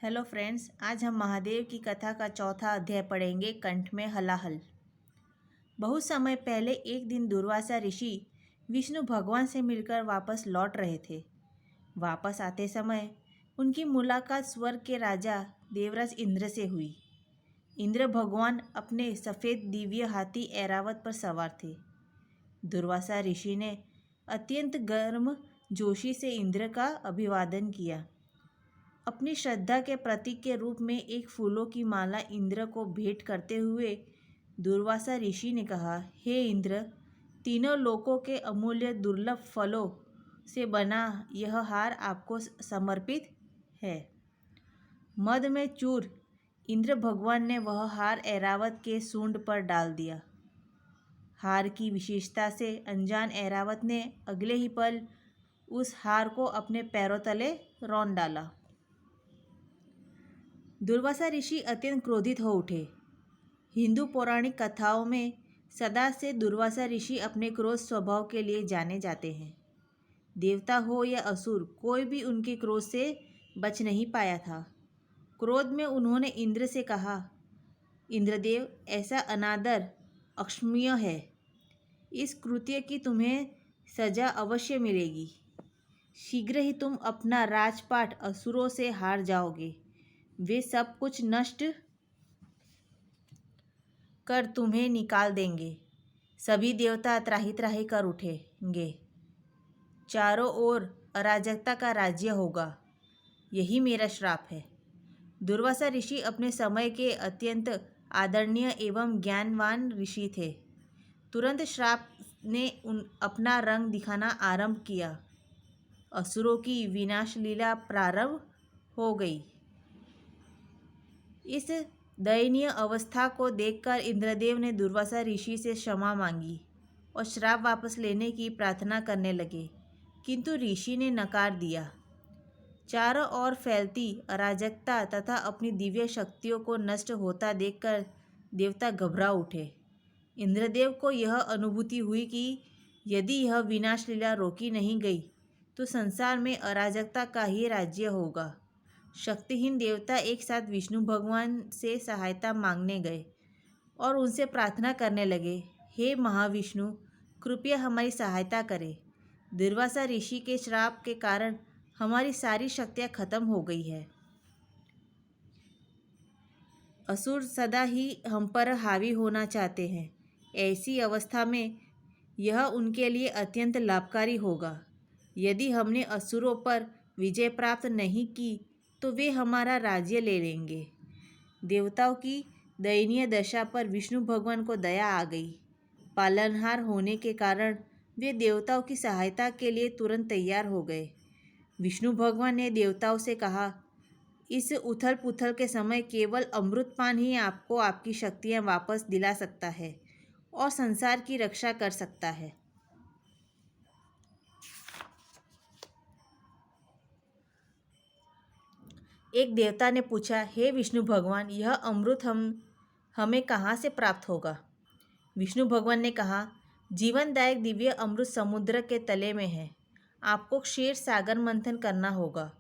Hello friends, आज हम महादेव की कथा का चौथा अध्याय पढ़ेंगे, कंठ में हलाहल। बहुत समय पहले एक दिन दुर्वासा ऋषि विष्णु भगवान से मिलकर वापस लौट रहे थे। वापस आते समय उनकी मुलाकात स्वर्ग के राजा देवराज इंद्र से हुई। इंद्र भगवान अपने सफ़ेद दिव्य हाथी ऐरावत पर सवार थे। दुर्वासा ऋषि ने अत्यंत गर्म जोशी से इंद्र का अभिवादन किया। अपनी श्रद्धा के प्रतीक के रूप में एक फूलों की माला इंद्र को भेंट करते हुए दुर्वासा ऋषि ने कहा, हे इंद्र, तीनों लोकों के अमूल्य दुर्लभ फलों से बना यह हार आपको समर्पित है। मद में चूर इंद्र भगवान ने वह हार ऐरावत के सूंड पर डाल दिया। हार की विशेषता से अनजान ऐरावत ने अगले ही पल उस हार को अपने पैरों तले रौंद डाला। दुर्वासा ऋषि अत्यंत क्रोधित हो उठे। हिंदू पौराणिक कथाओं में सदा से दुर्वासा ऋषि अपने क्रोध स्वभाव के लिए जाने जाते हैं। देवता हो या असुर, कोई भी उनके क्रोध से बच नहीं पाया था। क्रोध में उन्होंने इंद्र से कहा, इंद्रदेव, ऐसा अनादर अक्षम्य है। इस कृत्य की तुम्हें सजा अवश्य मिलेगी। शीघ्र ही तुम अपना राजपाट असुरों से हार जाओगे। वे सब कुछ नष्ट कर तुम्हें निकाल देंगे। सभी देवता त्राहि त्राहि कर उठेंगे। चारों ओर अराजकता का राज्य होगा। यही मेरा श्राप है। दुर्वासा ऋषि अपने समय के अत्यंत आदरणीय एवं ज्ञानवान ऋषि थे। तुरंत श्राप ने अपना रंग दिखाना आरंभ किया। असुरों की विनाश लीला प्रारंभ हो गई। इस दयनीय अवस्था को देखकर इंद्रदेव ने दुर्वासा ऋषि से क्षमा मांगी और श्राप वापस लेने की प्रार्थना करने लगे, किंतु ऋषि ने नकार दिया। चारों ओर फैलती अराजकता तथा अपनी दिव्य शक्तियों को नष्ट होता देखकर देवता घबरा उठे। इंद्रदेव को यह अनुभूति हुई कि यदि यह विनाश लीला रोकी नहीं गई तो संसार में अराजकता का ही राज्य होगा। शक्तिहीन देवता एक साथ विष्णु भगवान से सहायता मांगने गए और उनसे प्रार्थना करने लगे, हे महाविष्णु, कृपया हमारी सहायता करें। दुर्वासा ऋषि के श्राप के कारण हमारी सारी शक्तियाँ खत्म हो गई है। असुर सदा ही हम पर हावी होना चाहते हैं। ऐसी अवस्था में यह उनके लिए अत्यंत लाभकारी होगा। यदि हमने असुरों पर विजय प्राप्त नहीं की तो वे हमारा राज्य ले लेंगे। देवताओं की दयनीय दशा पर विष्णु भगवान को दया आ गई। पालनहार होने के कारण वे देवताओं की सहायता के लिए तुरंत तैयार हो गए। विष्णु भगवान ने देवताओं से कहा, इस उथल पुथल के समय केवल अमृतपान ही आपको आपकी शक्तियाँ वापस दिला सकता है और संसार की रक्षा कर सकता है। एक देवता ने पूछा, हे विष्णु भगवान, यह अमृत हमें कहाँ से प्राप्त होगा? विष्णु भगवान ने कहा, जीवनदायक दिव्य अमृत समुद्र के तले में है। आपको क्षीर सागर मंथन करना होगा।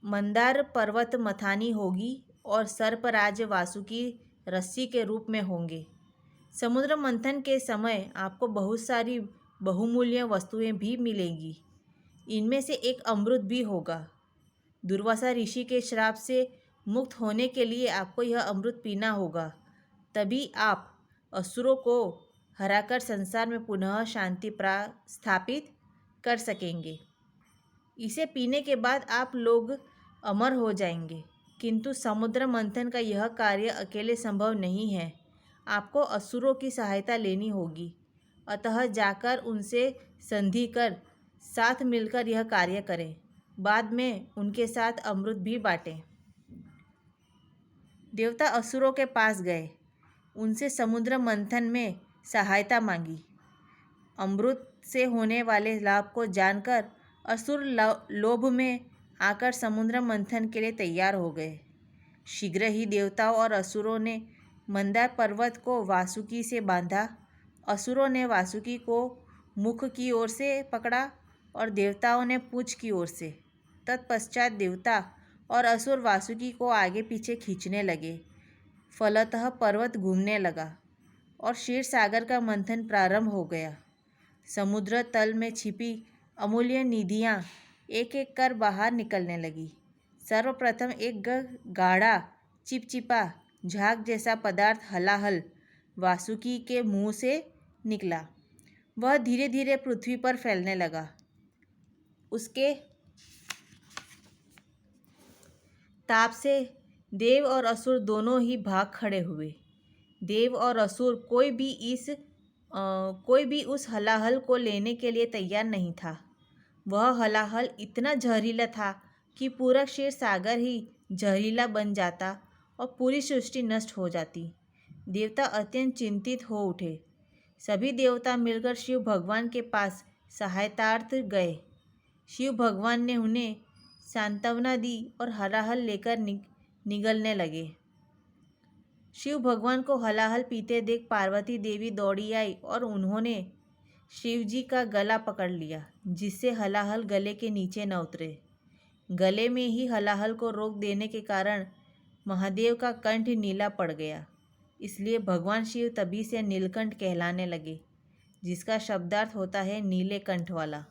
मंदार पर्वत मथानी होगी और सर्पराज वासुकी रस्सी के रूप में होंगे। समुद्र मंथन के समय आपको बहुत सारी बहुमूल्य वस्तुएं भी मिलेंगी। इनमें से एक अमृत भी होगा। दुर्वासा ऋषि के श्राप से मुक्त होने के लिए आपको यह अमृत पीना होगा। तभी आप असुरों को हराकर संसार में पुनः शांति स्थापित कर सकेंगे। इसे पीने के बाद आप लोग अमर हो जाएंगे। किंतु समुद्र मंथन का यह कार्य अकेले संभव नहीं है। आपको असुरों की सहायता लेनी होगी। अतः जाकर उनसे संधि कर साथ मिलकर यह कार्य करें। बाद में उनके साथ अमृत भी बांटें। देवता असुरों के पास गए, उनसे समुद्र मंथन में सहायता मांगी। अमृत से होने वाले लाभ को जानकर असुर लोभ में आकर समुद्र मंथन के लिए तैयार हो गए। शीघ्र ही देवताओं और असुरों ने मंदार पर्वत को वासुकी से बांधा। असुरों ने वासुकी को मुख की ओर से पकड़ा और देवताओं ने पूंछ की ओर से। तत्पश्चात देवता और असुर वासुकी को आगे पीछे खींचने लगे। फलतः पर्वत घूमने लगा और क्षीर सागर का मंथन प्रारंभ हो गया। समुद्र तल में छिपी अमूल्य निधियाँ एक एक कर बाहर निकलने लगी। सर्वप्रथम एक गाढ़ा चिपचिपा झाग जैसा पदार्थ हलाहल वासुकी के मुंह से निकला। वह धीरे धीरे पृथ्वी पर फैलने लगा। उसके ताप से देव और असुर दोनों ही भाग खड़े हुए। देव और असुर कोई भी उस हलाहल को लेने के लिए तैयार नहीं था। वह हलाहल इतना जहरीला था कि पूरा क्षीर सागर ही जहरीला बन जाता और पूरी सृष्टि नष्ट हो जाती। देवता अत्यंत चिंतित हो उठे। सभी देवता मिलकर शिव भगवान के पास सहायतार्थ गए। शिव भगवान ने उन्हें सांत्वना दी और हलाहल लेकर निगलने लगे। शिव भगवान को हलाहल पीते देख पार्वती देवी दौड़ी आई और उन्होंने शिव जी का गला पकड़ लिया, जिससे हलाहल गले के नीचे न उतरे। गले में ही हलाहल को रोक देने के कारण महादेव का कंठ नीला पड़ गया। इसलिए भगवान शिव तभी से नीलकंठ कहलाने लगे, जिसका शब्दार्थ होता है नीले कंठ वाला।